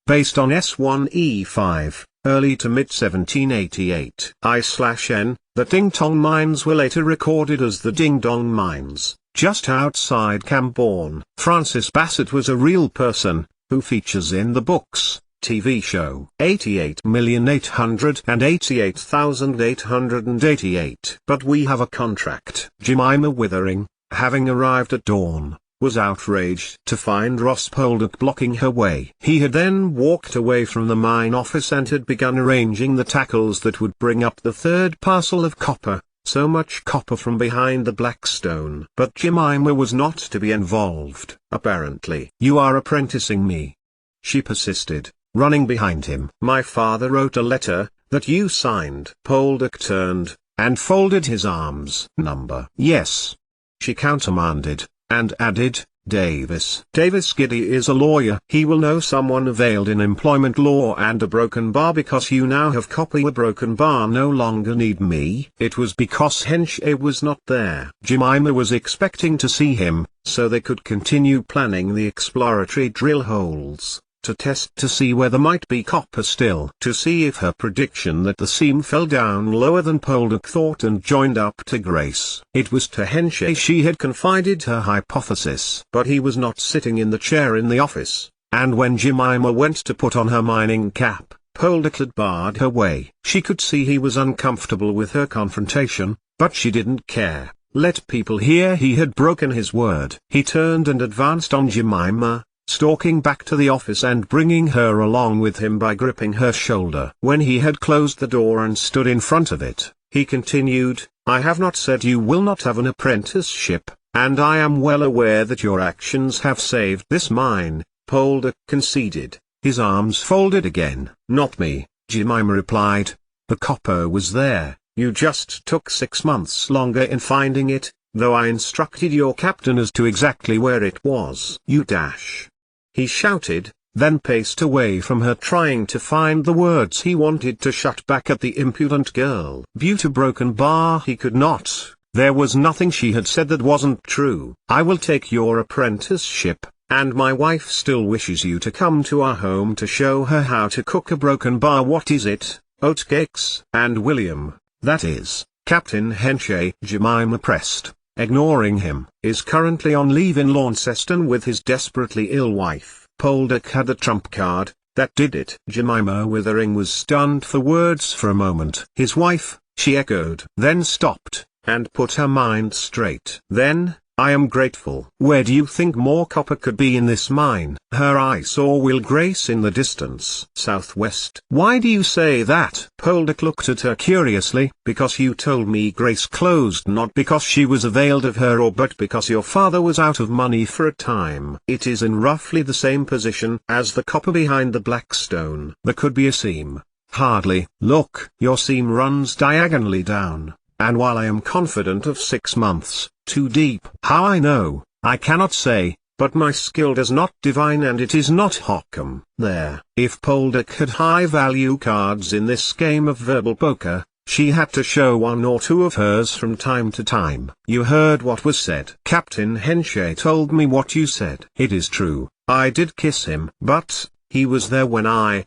based on S1E5, early to mid-1788. I/N, the Ding Dong Mines were later recorded as the Ding Dong Mines, just outside Cambourne. Francis Bassett was a real person, who features in the books, TV show 88,888,888. But we have a contract. Jemima Withering, having arrived at dawn, was outraged to find Ross Poldark blocking her way. He had then walked away from the mine office and had begun arranging the tackles that would bring up the third parcel of copper, so much copper from behind the Blackstone. But Jemima was not to be involved, apparently. "You are apprenticing me," she persisted, running behind him. "My father wrote a letter, that you signed." Poldark turned, and folded his arms. "Yes," she countermanded, and added, Davis Giddy is a lawyer. He will know someone veiled in employment law and a broken bar because you now have copy. A broken bar no longer need me." It was because Henshaw was not there. Jemima was expecting to see him, so they could continue planning the exploratory drill holes, to test to see where there might be copper still. To see if her prediction that the seam fell down lower than Poldark thought and joined up to Grace. It was to Henshaw she had confided her hypothesis. But he was not sitting in the chair in the office, and when Jemima went to put on her mining cap, Poldark had barred her way. She could see he was uncomfortable with her confrontation, but she didn't care. Let people hear he had broken his word. He turned and advanced on Jemima, stalking back to the office and bringing her along with him by gripping her shoulder. When he had closed the door and stood in front of it, he continued, "I have not said you will not have an apprenticeship, and I am well aware that your actions have saved this mine," Poldark conceded, his arms folded again. "Not me," Jemima replied. "The copper was there, you just took 6 months longer in finding it, though I instructed your captain as to exactly where it was." "You dash!" he shouted, then paced away from her trying to find the words he wanted to shut back at the impudent girl. "Beauty broken bar," he could not. There was nothing she had said that wasn't true. "I will take your apprenticeship, and my wife still wishes you to come to our home to show her how to cook a broken bar." "What is it, oatcakes?" "And William, that is, Captain Henshaw," Jemima pressed, ignoring him, "is currently on leave in Launceston with his desperately ill wife." Poldark had the trump card, that did it. Jemima Withering was stunned for words for a moment. "His wife," she echoed. Then stopped, and put her mind straight. "Then, I am grateful." "Where do you think more copper could be in this mine?" Her eye saw Will Grace in the distance. "Southwest." "Why do you say that?" Poldark looked at her curiously. "Because you told me Grace closed, not because she was availed of her or but because your father was out of money for a time. It is in roughly the same position as the copper behind the Blackstone." "There could be a seam." "Hardly. Look, your seam runs diagonally down, and while I am confident of 6 months, too deep. How I know, I cannot say, but my skill does not divine and it is not Hockham." There. If Poldark had high-value cards in this game of verbal poker, she had to show one or two of hers from time to time. "You heard what was said." "Captain Henshaw told me what you said." "It is true, I did kiss him. But, he was there when I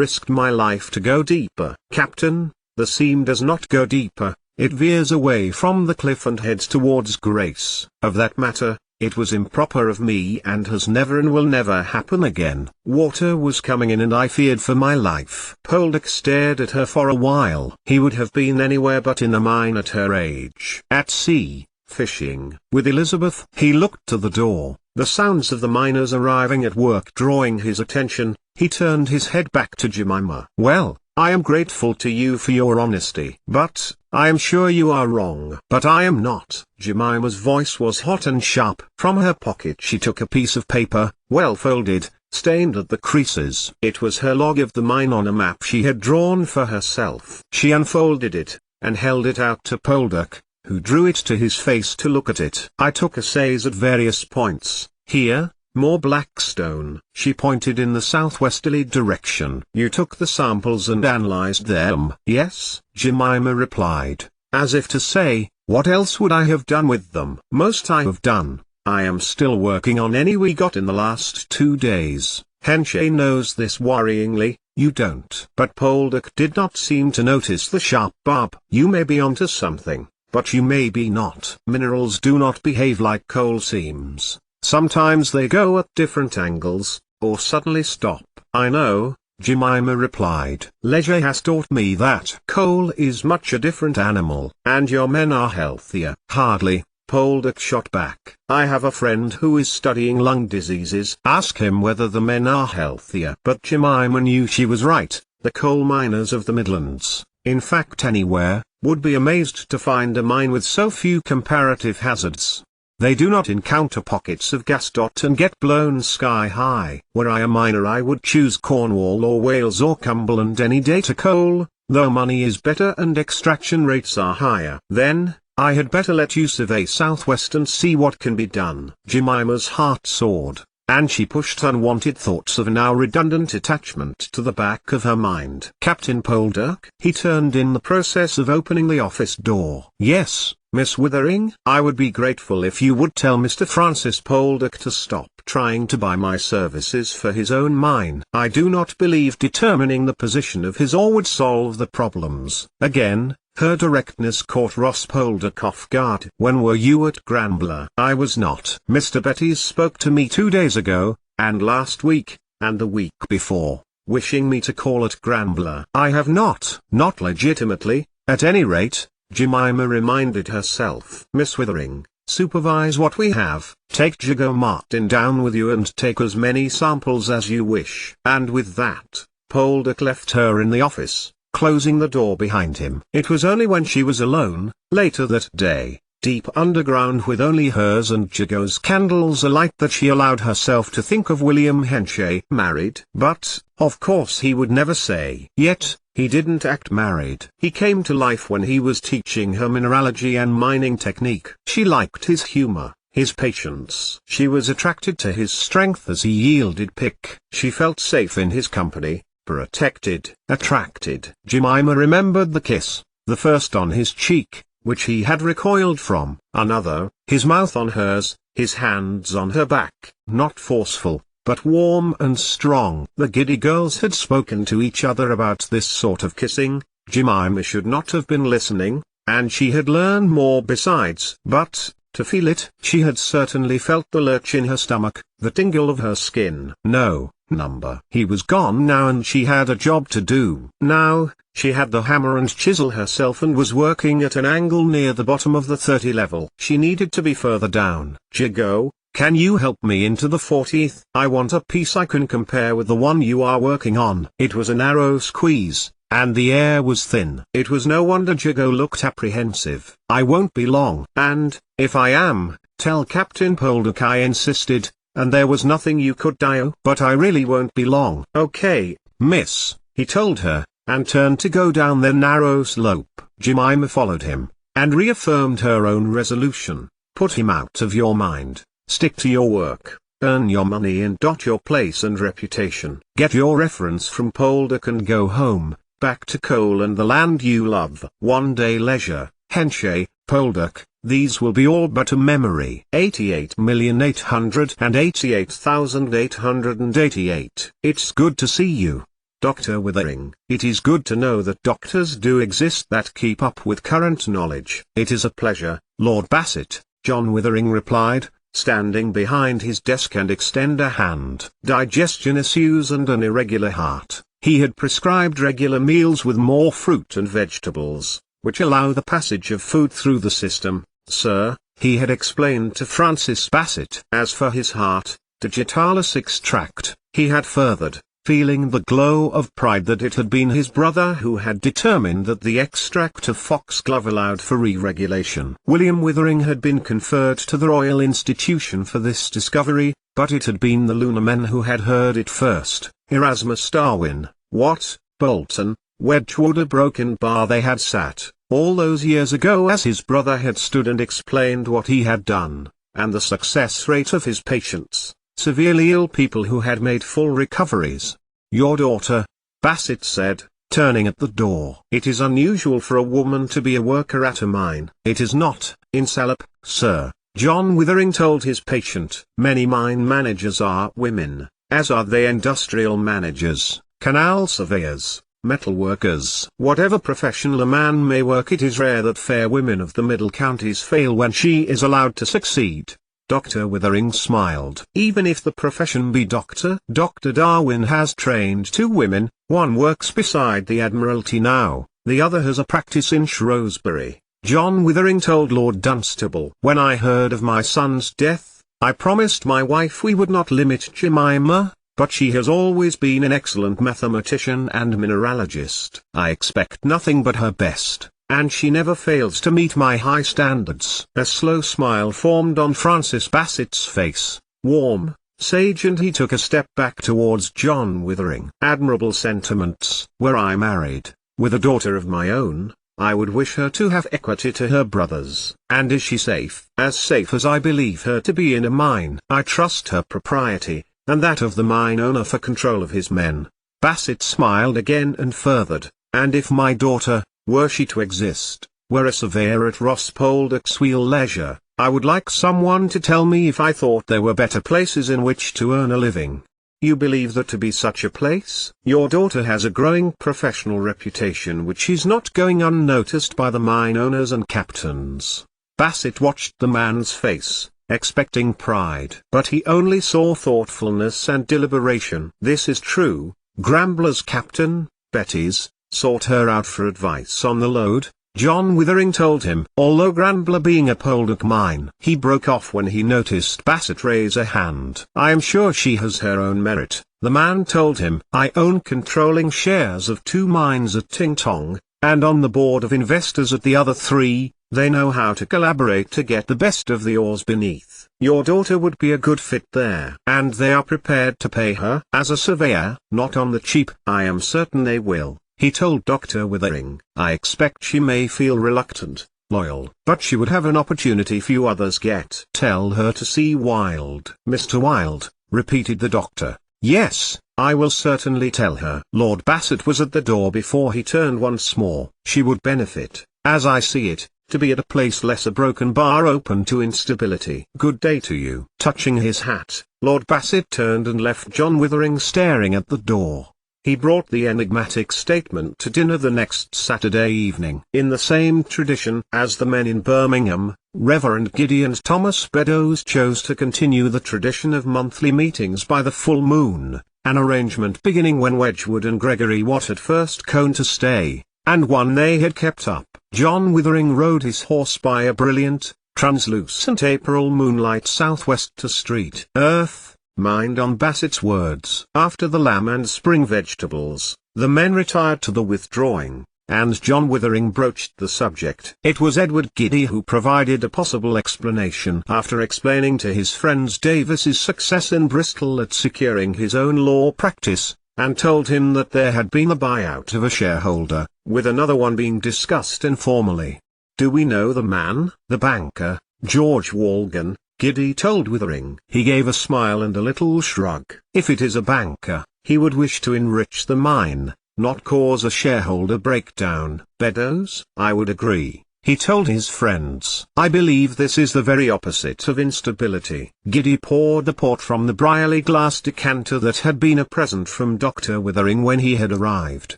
risked my life to go deeper." "Captain, the seam does not go deeper, it veers away from the cliff and heads towards Grace." "Of that matter, it was improper of me and has never and will never happen again." Water was coming in and I feared for my life. Poldark stared at her for a while. He would have been anywhere but in a mine at her age. "At sea, fishing with Elizabeth." He looked to the door, the sounds of the miners arriving at work drawing his attention. He turned his head back to Jemima. "Well, I am grateful to you for your honesty. But, I am sure you are wrong." "But I am not." Jemima's voice was hot and sharp. From her pocket she took a piece of paper, well folded, stained at the creases. It was her log of the mine on a map she had drawn for herself. She unfolded it, and held it out to Poldark, who drew it to his face to look at it. "I took assays at various points. Here, more Blackstone." She pointed in the southwesterly direction. "You took the samples and analyzed them?" "Yes," Jemima replied, as if to say, what else would I have done with them? "Most I have done. I am still working on any we got in the last 2 days. Henshay knows this worryingly, you don't. But Poldark did not seem to notice the sharp barb. You may be onto something, but you may be not. Minerals do not behave like coal seams. Sometimes they go at different angles, or suddenly stop. I know, Jemima replied. Leisure has taught me that coal is much a different animal. And your men are healthier. Hardly, Poldark shot back. I have a friend who is studying lung diseases. Ask him whether the men are healthier. But Jemima knew she was right. The coal miners of the Midlands, in fact anywhere, would be amazed to find a mine with so few comparative hazards. They do not encounter pockets of gas. And get blown sky high. Were I a miner, I would choose Cornwall or Wales or Cumberland any day to coal, though money is better and extraction rates are higher. Then, I had better let you survey southwest and see what can be done. Jemima's heart soared, and she pushed unwanted thoughts of a now redundant attachment to the back of her mind. Captain Poldark? He turned in the process of opening the office door. Yes, Miss Withering? I would be grateful if you would tell Mr. Francis Poldark to stop trying to buy my services for his own mine. I do not believe determining the position of his ore would solve the problems. Again, her directness caught Ross Poldark off guard. When were you at Granbler? I was not. Mr. Betties spoke to me 2 days ago, and last week, and the week before, wishing me to call at Granbler. I have not. Not legitimately, at any rate, Jemima reminded herself. Miss Withering, supervise what we have, take Jago Martin down with you and take as many samples as you wish. And with that, Poldark left her in the office, closing the door behind him. It was only when she was alone, later that day, deep underground with only hers and Jago's candles alight, that she allowed herself to think of William Henshay. Married? But, of course he would never say. Yet, he didn't act married. He came to life when he was teaching her mineralogy and mining technique. She liked his humor, his patience. She was attracted to his strength as he yielded pick. She felt safe in his company, protected, attracted. Jemima remembered the kiss, the first on his cheek, which he had recoiled from, another, his mouth on hers, his hands on her back, not forceful, but warm and strong. The giddy girls had spoken to each other about this sort of kissing. Jemima should not have been listening, and she had learned more besides. But, to feel it, she had certainly felt the lurch in her stomach, the tingle of her skin. No, number. He was gone now and she had a job to do. Now, she had the hammer and chisel herself and was working at an angle near the bottom of the 30 level. She needed to be further down. Jago, can you help me into the 40th? I want a piece I can compare with the one you are working on. It was a narrow squeeze, and the air was thin. It was no wonder Jago looked apprehensive. I won't be long. And, if I am, tell Captain Poldark I insisted, and there was nothing you could do. But I really won't be long. Okay, miss, he told her, and turned to go down the narrow slope. Jemima followed him, and reaffirmed her own resolution. Put him out of your mind. Stick to your work, earn your money and dot your place and reputation. Get your reference from Poldark and go home, back to coal and the land you love. One day leisure, Henshay, Poldark, these will be all but a memory. 88,888,888. It's good to see you, Dr. Withering. It is good to know that doctors do exist that keep up with current knowledge. It is a pleasure, Lord Bassett, John Withering replied, standing behind his desk and extend a hand. Digestion issues and an irregular heart. He had prescribed regular meals with more fruit and vegetables, which allow the passage of food through the system. Sir, he had explained to Francis Bassett. As for his heart, digitalis extract, he had furthered, feeling the glow of pride that it had been his brother who had determined that the extract of foxglove allowed for re-regulation. William Withering had been conferred to the Royal Institution for this discovery, but it had been the lunar men who had heard it first. Erasmus Darwin, Watt, Bolton, Wedgwood, a broken bar they had sat, all those years ago as his brother had stood and explained what he had done, and the success rate of his patients. Severely ill people who had made full recoveries. Your daughter, Bassett said, turning at the door. It is unusual for a woman to be a worker at a mine. It is not, in Salop, sir, John Withering told his patient. Many mine managers are women. as are they industrial managers, canal surveyors, metal workers. Whatever profession a man may work, it is rare that fair women of the middle counties fail when she is allowed to succeed. Dr. Withering smiled. Even if the profession be doctor, Dr. Darwin has trained 2 women, one works beside the Admiralty now, the other has a practice in Shrewsbury. John Withering told Lord Dunstable. When I heard of my son's death, I promised my wife we would not limit Jemima, but she has always been an excellent mathematician and mineralogist. I expect nothing but her best, and she never fails to meet my high standards. A slow smile formed on Francis Bassett's face, warm, sage, and he took a step back towards John Withering. Admirable sentiments. Were I married, with a daughter of my own, I would wish her to have equity to her brothers. And is she safe? As safe as I believe her to be in a mine. I trust her propriety, and that of the mine owner for control of his men. Bassett smiled again and furthered, and if my daughter, were she to exist, were a surveyor at Ross Poldark's wheel leisure, I would like someone to tell me if I thought there were better places in which to earn a living. You believe that to be such a place? Your daughter has a growing professional reputation which is not going unnoticed by the mine owners and captains. Bassett watched the man's face, expecting pride. But he only saw thoughtfulness and deliberation. This is true. Grambler's captain, Betty's, sought her out for advice on the load, John Withering told him. Although Grambler being a Poldark mine. He broke off when he noticed Bassett raise a hand. I am sure she has her own merit, the man told him. I own controlling shares of 2 mines at Ting Tong, and on the board of investors at the other 3, they know how to collaborate to get the best of the ores beneath. Your daughter would be a good fit there. And they are prepared to pay her as a surveyor, not on the cheap. I am certain they will, he told Dr. Withering. I expect she may feel reluctant, loyal, but she would have an opportunity few others get. Tell her to see Wilde. Mr. Wilde, repeated the doctor. Yes, I will certainly tell her. Lord Bassett was at the door before he turned once more. She would benefit, as I see it, to be at a place less a broken bar open to instability. Good day to you. Touching his hat, Lord Bassett turned and left John Withering staring at the door. He brought the enigmatic statement to dinner the next Saturday evening. In the same tradition as the men in Birmingham, Reverend Giddy and Thomas Beddoes chose to continue the tradition of monthly meetings by the full moon, an arrangement beginning when Wedgwood and Gregory Watt had first come to stay, and one they had kept up. John Withering rode his horse by a brilliant, translucent April moonlight southwest to Street. Earth, mind on Bassett's words. After the lamb and spring vegetables, the men retired to the withdrawing, and John Withering broached the subject. It was Edward Giddy who provided a possible explanation. After explaining to his friends Davis's success in Bristol at securing his own law practice, and told him that there had been a buyout of a shareholder, with another one being discussed informally. Do we know the man? The banker, George Walgan, Giddy told Withering. He gave a smile and a little shrug. If it is a banker, he would wish to enrich the mine, not cause a shareholder breakdown. Beddoes? I would agree, he told his friends. I believe this is the very opposite of instability. Giddy poured the port from the Brierley glass decanter that had been a present from Dr. Withering when he had arrived.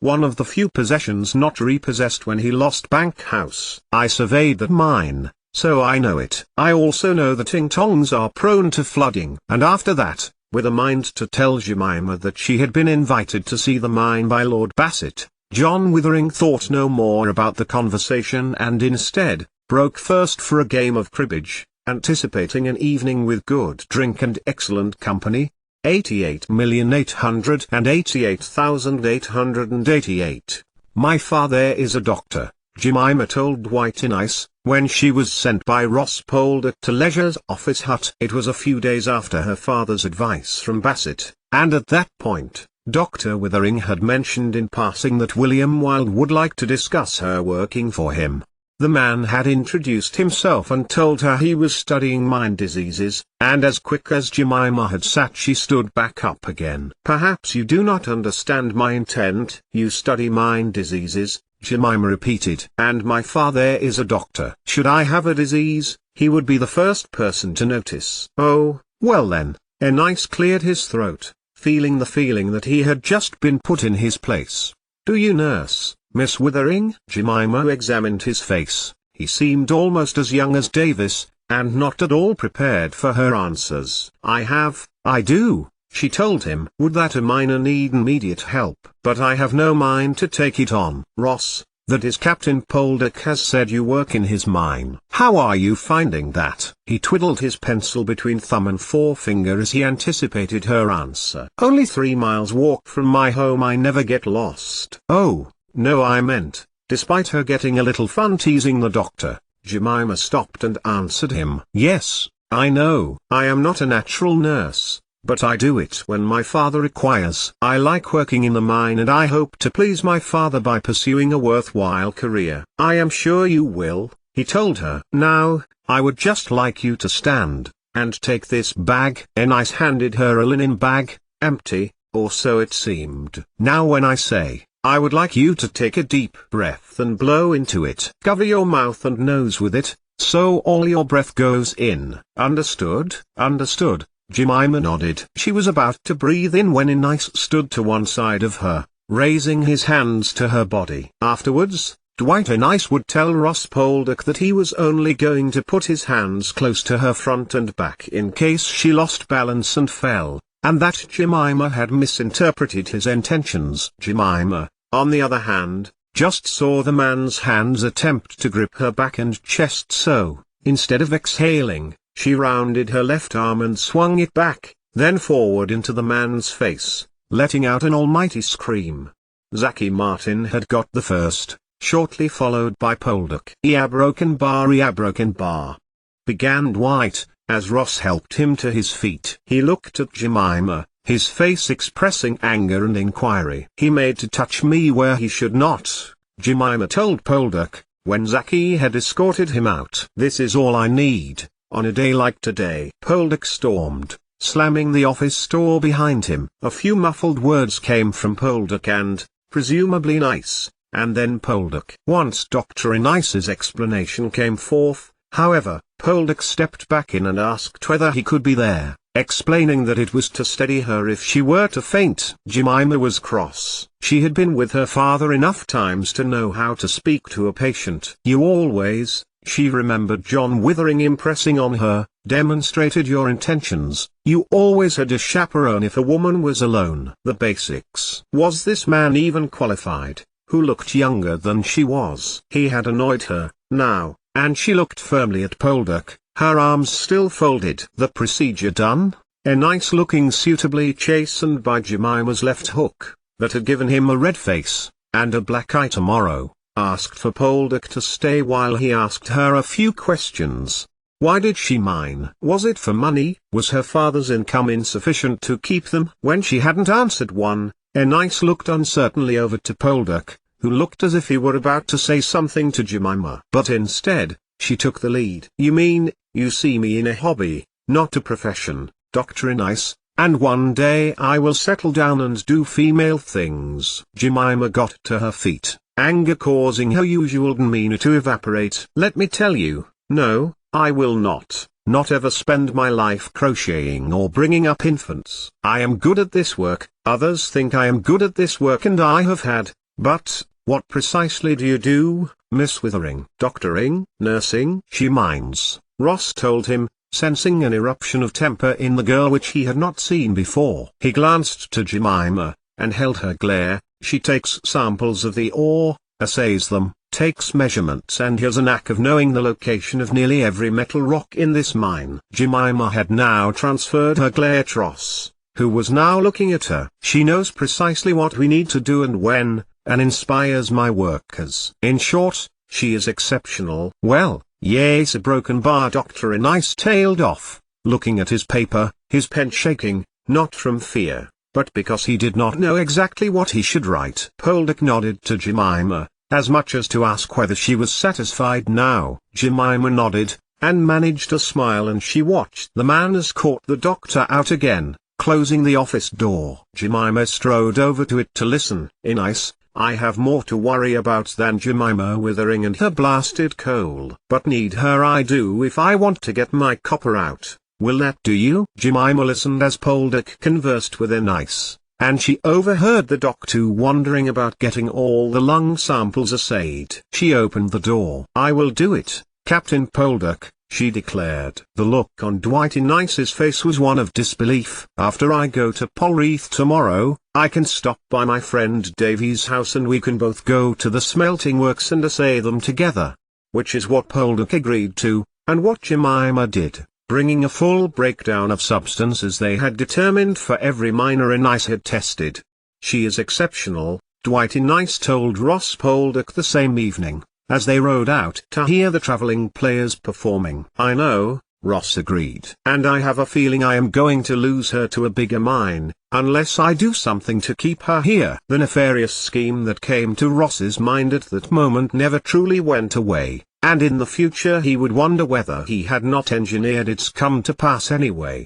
One of the few possessions not repossessed when he lost Bank House. I surveyed that mine, so I know it. I also know that Ting Tongs are prone to flooding. And after that, with a mind to tell Jemima that she had been invited to see the mine by Lord Bassett, John Withering thought no more about the conversation and instead, broke first for a game of cribbage, anticipating an evening with good drink and excellent company. 88,888,888. My father is a doctor, Jemima told White in Ice, when she was sent by Ross Poldark to Leisure's office hut. It was a few days after her father's advice from Bassett, and at that point, Dr. Withering had mentioned in passing that William Wilde would like to discuss her working for him. The man had introduced himself and told her he was studying mind diseases, and as quick as Jemima had sat she stood back up again. Perhaps you do not understand my intent. You study mind diseases, Jemima repeated. And my father is a doctor. Should I have a disease, he would be the first person to notice. Oh, well then, Enice cleared his throat, feeling the feeling that he had just been put in his place. "Do you nurse, Miss Withering?" Jemima examined his face. He seemed almost as young as Davis, and not at all prepared for her answers. I do," she told him. "Would that a miner need immediate help? But I have no mind to take it on." "Ross, that is Captain Poldark has said you work in his mine. How are you finding that?" He twiddled his pencil between thumb and forefinger as he anticipated her answer. "Only 3 miles walk from my home. I never get lost." "Oh, no, I meant," despite her getting a little fun teasing the doctor, Jemima stopped and answered him. "Yes, I know. I am not a natural nurse, but I do it when my father requires. I like working in the mine and I hope to please my father by pursuing a worthwhile career." "I am sure you will," he told her. "Now, I would just like you to stand, and take this bag." Enice handed her a linen bag, empty, or so it seemed. "Now when I say, I would like you to take a deep breath and blow into it. Cover your mouth and nose with it, so all your breath goes in. Understood?" "Understood." Jemima nodded. She was about to breathe in when Enice stood to one side of her, raising his hands to her body. Afterwards, Dwight Enice would tell Ross Poldark that he was only going to put his hands close to her front and back in case she lost balance and fell, and that Jemima had misinterpreted his intentions. Jemima, on the other hand, just saw the man's hands attempt to grip her back and chest, so, instead of exhaling, she rounded her left arm and swung it back, then forward into the man's face, letting out an almighty scream. Zaki Martin had got the first, shortly followed by Poldark. "Ya broken bar," began Dwight, as Ross helped him to his feet. He looked at Jemima, his face expressing anger and inquiry. "He made to touch me where he should not," Jemima told Poldark, when Zaki had escorted him out. "This is all I need, on a day like today." Poldark stormed, slamming the office door behind him. A few muffled words came from Poldark and, presumably Enice, and then Poldark. Once Dr. Enice's explanation came forth, however, Poldark stepped back in and asked whether he could be there, explaining that it was to steady her if she were to faint. Jemima was cross. She had been with her father enough times to know how to speak to a patient. "You always," she remembered John Withering impressing on her, "demonstrated your intentions. You always had a chaperone if a woman was alone." The basics. Was this man even qualified, who looked younger than she was? He had annoyed her, now, and she looked firmly at Poldark, her arms still folded. "The procedure done?" Enice, looking suitably chastened by Jemima's left hook, that had given him a red face, and a black eye tomorrow, asked for Poldark to stay while he asked her a few questions. Why did she mine? Was it for money? Was her father's income insufficient to keep them? When she hadn't answered one, Enice looked uncertainly over to Poldark, who looked as if he were about to say something to Jemima. But instead, she took the lead. "You mean, you see me in a hobby, not a profession, Dr. Enice, and one day I will settle down and do female things." Jemima got to her feet, anger causing her usual demeanor to evaporate. "Let me tell you, no, I will not ever spend my life crocheting or bringing up infants. I am good at this work, others think I am good at this work and I have had, but, what precisely do you do, Miss Withering?" "Doctoring, nursing." "She mines," Ross told him, sensing an eruption of temper in the girl which he had not seen before. He glanced to Jemima, and held her glare. "She takes samples of the ore, assays them, takes measurements and has a knack of knowing the location of nearly every metal rock in this mine." Jemima had now transferred her glare to Ross, who was now looking at her. "She knows precisely what we need to do and when, and inspires my workers. In short, she is exceptional." "Well, yes, a broken bar." Dr. Enice tailed off, looking at his paper, his pen shaking, not from fear, but because he did not know exactly what he should write. Poldark nodded to Jemima, as much as to ask whether she was satisfied now. Jemima nodded, and managed a smile, and she watched the man escort the doctor out again, closing the office door. Jemima strode over to it to listen. "Enice, I have more to worry about than Jemima Withering and her blasted coal. But need her I do if I want to get my copper out." Will that do you? Jemima listened as Poldark conversed with Hiraeth, and she overheard the doctor wondering about getting all the lung samples assayed. She opened the door. "I will do it, Captain Poldark," she declared. The look on Dwight Hiraeth's face was one of disbelief. "After I go to Poldark tomorrow, I can stop by my friend Davy's house and we can both go to the smelting works and assay them together." Which is what Poldark agreed to, and what Jemima did, bringing a full breakdown of substances they had determined for every miner Hiraeth had tested. "She is exceptional," Dwight Hiraeth told Ross Poldark the same evening, as they rode out to hear the traveling players performing. "I know," Ross agreed. "And I have a feeling I am going to lose her to a bigger mine, unless I do something to keep her here." The nefarious scheme that came to Ross's mind at that moment never truly went away, and in the future he would wonder whether he had not engineered its come to pass anyway.